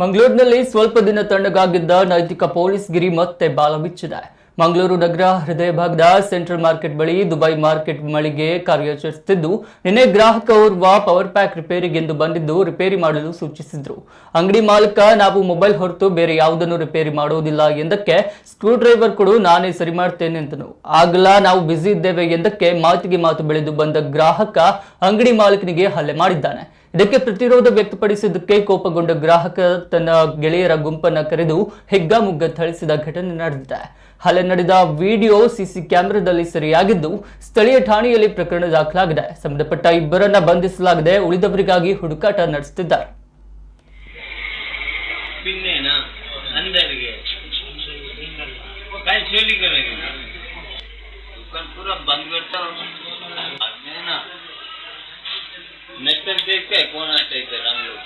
ಮಂಗಳೂರಿನಲ್ಲಿ ಸ್ವಲ್ಪ ದಿನ ತಣ್ಣಗಾಗಿದ್ದ ನೈತಿಕ ಪೊಲೀಸ್ ಗಿರಿ ಮತ್ತೆ ಬಾಲ ಬಿಚ್ಚಿದೆ. ಮಂಗಳೂರು ನಗರ ಹೃದಯ ಭಾಗದ ಸೆಂಟ್ರಲ್ ಮಾರ್ಕೆಟ್ ಬಳಿ ದುಬೈ ಮಾರ್ಕೆಟ್ ಮಳಿಗೆ ಕಾರ್ಯಾಚರಿಸುತ್ತಿದ್ದು, ನಿನ್ನೆ ಗ್ರಾಹಕ ಓರ್ವ ಪವರ್ ಪ್ಯಾಕ್ ರಿಪೇರಿಗೆಂದು ಬಂದಿದ್ದು ರಿಪೇರಿ ಮಾಡಲು ಸೂಚಿಸಿದ್ರು. ಅಂಗಡಿ ಮಾಲೀಕ ನಾವು ಮೊಬೈಲ್ ಹೊರತು ಬೇರೆ ಯಾವುದನ್ನು ರಿಪೇರಿ ಮಾಡುವುದಿಲ್ಲ ಎಂದಕ್ಕೆ ಸ್ಕ್ರೂ ಡ್ರೈವರ್ ಕೊಡು, ನಾನೇ ಸರಿ ಮಾಡ್ತೇನೆ ಎಂದನು. ಆಗಲ್ಲ ನಾವು ಬ್ಯುಸಿ ಇದ್ದೇವೆ ಎಂದಕ್ಕೆ ಮಾತಿಗೆ ಮಾತು ಬೆಳೆದು ಬಂದ ಗ್ರಾಹಕ ಅಂಗಡಿ ಮಾಲೀಕನಿಗೆ ಹಲ್ಲೆ ಮಾಡಿದ್ದಾನೆ. ಇದಕ್ಕೆ ಪ್ರತಿರೋಧ ವ್ಯಕ್ತಪಡಿಸಿದ್ದಕ್ಕೆ ಕೋಪಗೊಂಡ ಗ್ರಾಹಕ ತನ್ನ ಗೆಳೆಯರ ಗುಂಪನ್ನು ಕರೆದು ಹಿಗ್ಗಾಮುಗ್ಗ ಥಳಿಸಿದ ಘಟನೆ ನಡೆದಿದೆ. ಹಲ್ಲೆ ನಡೆದ ವಿಡಿಯೋ ಸಿಸಿ ಕ್ಯಾಮೆರಾದಲ್ಲಿ ಸೆರೆಯಾಗಿದ್ದು, ಸ್ಥಳೀಯ ಠಾಣೆಯಲ್ಲಿ ಪ್ರಕರಣ ದಾಖಲಾಗಿದೆ. ಸಂಬಂಧಪಟ್ಟ ಇಬ್ಬರನ್ನ ಬಂಧಿಸಲಾಗಿದೆ. ಉಳಿದವರಿಗಾಗಿ ಹುಡುಕಾಟ ನಡೆಸುತ್ತಿದ್ದಾರೆ. नेटवर्क देखते हैं कौन आता है इधर हम लोग